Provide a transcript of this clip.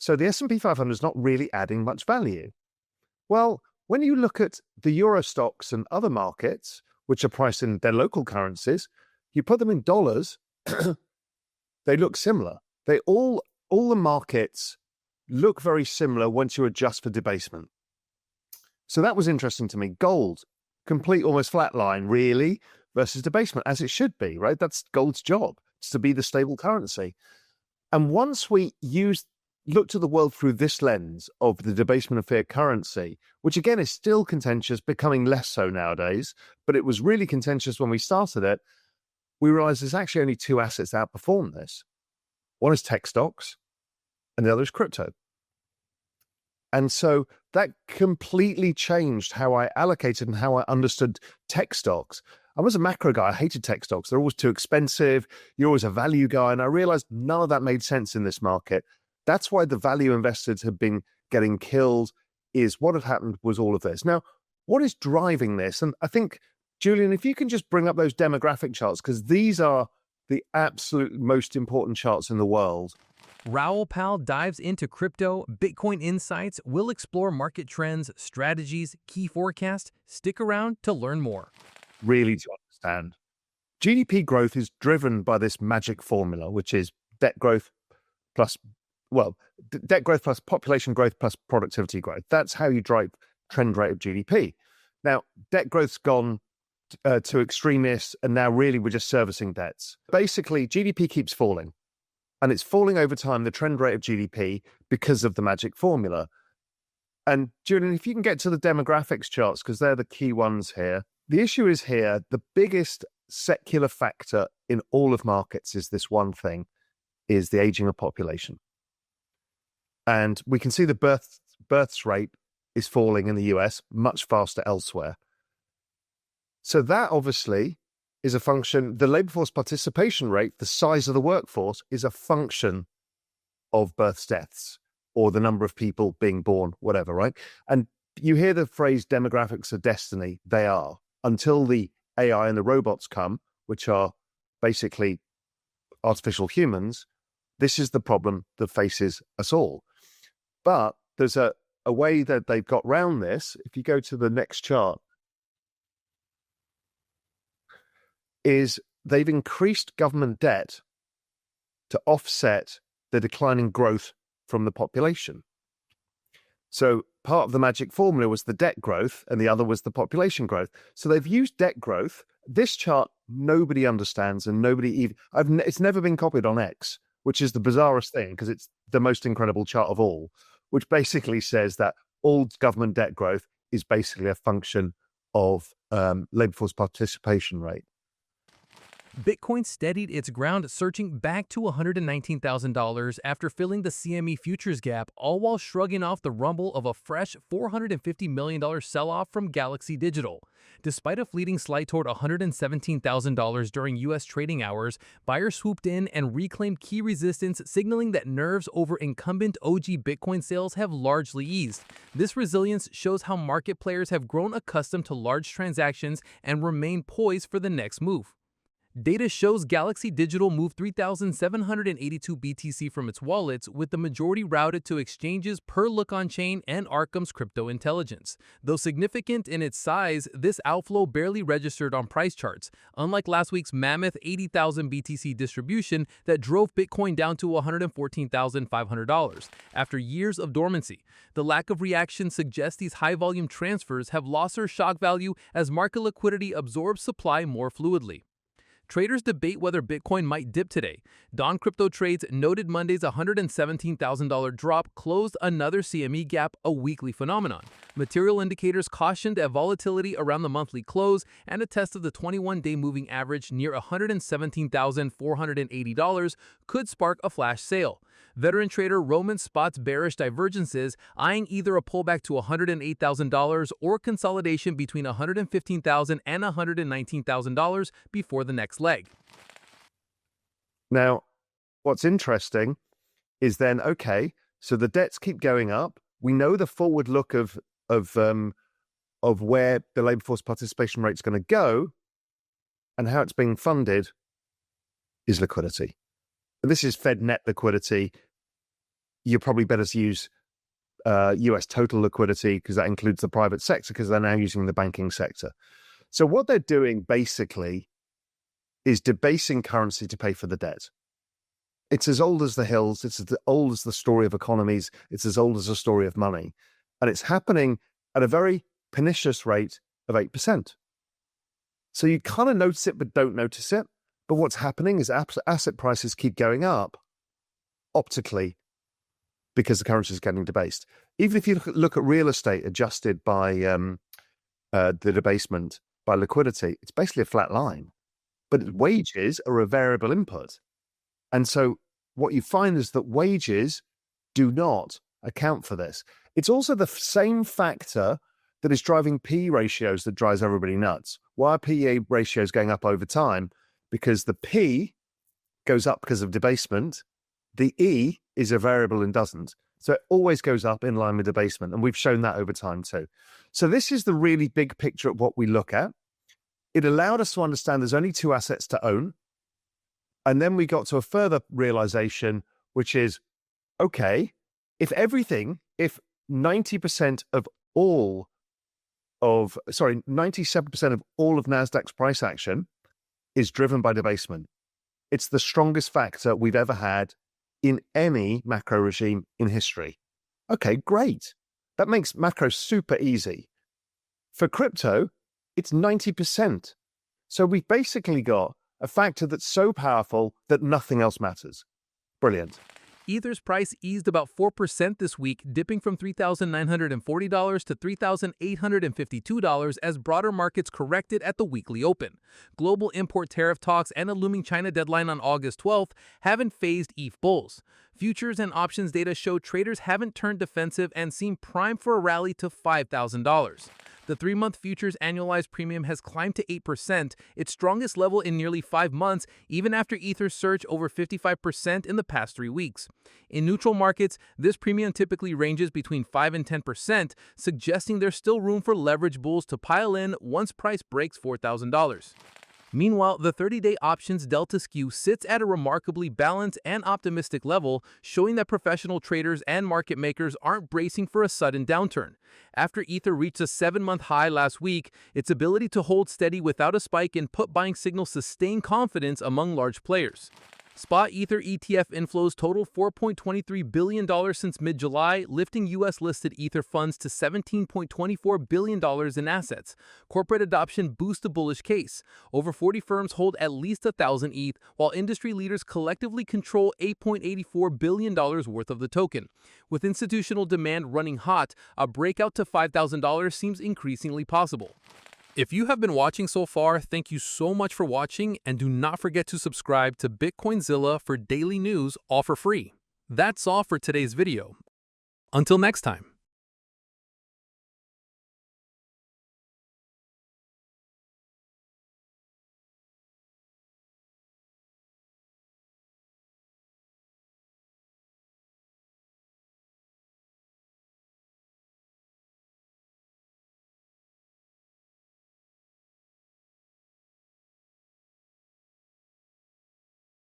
So the S&P 500 is not really adding much value. Well, when you look at the Euro stocks and other markets, which are priced in their local currencies, you put them in dollars, they look similar. All the markets look very similar once you adjust for debasement. So that was interesting to me. Gold, complete almost flat line, really, versus debasement, as it should be, right? That's gold's job, it's to be the stable currency. And once we looked at the world through this lens of the debasement of fiat currency, which again is still contentious, becoming less so nowadays, but it was really contentious when we started it, we realized there's actually only two assets that outperform this. One is tech stocks, and the other is crypto. And so that completely changed how I allocated and how I understood tech stocks. I was a macro guy. I hated tech stocks. They're always too expensive. You're always a value guy. And I realized none of that made sense in this market. That's why the value investors have been getting killed, is what had happened was all of this. Now, what is driving this? And I think, Julian, if you can just bring up those demographic charts, because these are the absolute most important charts in the world. Raoul Pal dives into crypto, Bitcoin insights. We'll explore market trends, strategies, key forecasts. Stick around to learn more. Really to understand. GDP growth is driven by this magic formula, which is debt growth plus population growth plus productivity growth. That's how you drive trend rate of GDP. Now, debt growth's gone to extremists, and now really we're just servicing debts. Basically, GDP keeps falling. And it's falling over time, the trend rate of GDP, because of the magic formula. And Julian, if you can get to the demographics charts, because they're the key ones here. The issue is here, the biggest secular factor in all of markets is this one thing, is the aging of population. And we can see the births rate is falling in the US, much faster elsewhere. So that obviously is a function, the labor force participation rate, the size of the workforce, is a function of births, deaths, or the number of people being born, whatever, right? And you hear the phrase demographics are destiny. They are. Until the AI and the robots come, which are basically artificial humans, this is the problem that faces us all. But there's a way that they've got around this. If you go to the next chart, is they've increased government debt to offset the declining growth from the population. So part of the magic formula was the debt growth and the other was the population growth. So they've used debt growth. This chart, nobody understands, and it's never been copied on X, which is the bizarrest thing because it's the most incredible chart of all, which basically says that all government debt growth is basically a function of labor force participation rate. Bitcoin steadied its ground, surging back to $119,000 after filling the CME futures gap, all while shrugging off the rumble of a fresh $450 million sell-off from Galaxy Digital. Despite a fleeting slide toward $117,000 during U.S. trading hours, buyers swooped in and reclaimed key resistance, signaling that nerves over incumbent OG Bitcoin sales have largely eased. This resilience shows how market players have grown accustomed to large transactions and remain poised for the next move. Data shows Galaxy Digital moved 3,782 BTC from its wallets, with the majority routed to exchanges per Look On Chain and Arkham's crypto intelligence. Though significant in its size, this outflow barely registered on price charts, unlike last week's mammoth 80,000 BTC distribution that drove Bitcoin down to $114,500 after years of dormancy. The lack of reaction suggests these high-volume transfers have lost their shock value as market liquidity absorbs supply more fluidly. Traders debate whether Bitcoin might dip today. Dawn Crypto Trades noted Monday's $117,000 drop closed another CME gap, a weekly phenomenon. Material indicators cautioned that volatility around the monthly close and a test of the 21-day moving average near $117,480 could spark a flash sale. Veteran trader Roman spots bearish divergences, eyeing either a pullback to $108,000 or consolidation between $115,000 and $119,000 before the next leg. Now, what's interesting is then, okay, so the debts keep going up. We know the forward look of where the labor force participation rate is going to go, and how it's being funded is liquidity. And this is Fed net liquidity. you're probably better to use US total liquidity, because that includes the private sector, because they're now using the banking sector. So what they're doing basically is debasing currency to pay for the debt. It's as old as the hills. It's as old as the story of economies. It's as old as the story of money. And it's happening at a very pernicious rate of 8%. So you kind of notice it, but don't notice it. But what's happening is asset prices keep going up optically because the currency is getting debased. Even if you look at real estate adjusted by the debasement, by liquidity, it's basically a flat line. But wages are a variable input. And so what you find is that wages do not account for this. It's also the same factor that is driving PE ratios that drives everybody nuts. Why are PE ratios going up over time? Because the P goes up because of debasement. The E is a variable and doesn't. So it always goes up in line with debasement. And we've shown that over time too. So this is the really big picture of what we look at. It allowed us to understand there's only two assets to own. And then we got to a further realization, which is, okay, if 97% of all of NASDAQ's price action is driven by debasement. It's the strongest factor we've ever had in any macro regime in history. Okay, great. That makes macro super easy. For crypto, it's 90%. So we've basically got a factor that's so powerful that nothing else matters. Brilliant. Ether's price eased about 4% this week, dipping from $3,940 to $3,852 as broader markets corrected at the weekly open. Global import tariff talks and a looming China deadline on August 12th haven't phased ETH bulls. Futures and options data show traders haven't turned defensive and seem primed for a rally to $5,000. The 3-month futures annualized premium has climbed to 8%, its strongest level in nearly 5 months, even after Ether surged over 55% in the past 3 weeks. In neutral markets, this premium typically ranges between 5 and 10%, suggesting there's still room for leverage bulls to pile in once price breaks $4,000. Meanwhile, the 30-day options delta skew sits at a remarkably balanced and optimistic level, showing that professional traders and market makers aren't bracing for a sudden downturn. After Ether reached a 7-month high last week, its ability to hold steady without a spike in put buying signals sustained confidence among large players. Spot Ether ETF inflows totaled $4.23 billion since mid-July, lifting U.S.-listed Ether funds to $17.24 billion in assets. Corporate adoption boosts the bullish case. Over 40 firms hold at least 1,000 ETH, while industry leaders collectively control $8.84 billion worth of the token. With institutional demand running hot, a breakout to $5,000 seems increasingly possible. If you have been watching so far, thank you so much for watching, and do not forget to subscribe to Bitcoinzilla for daily news, all for free. That's all for today's video. Until next time.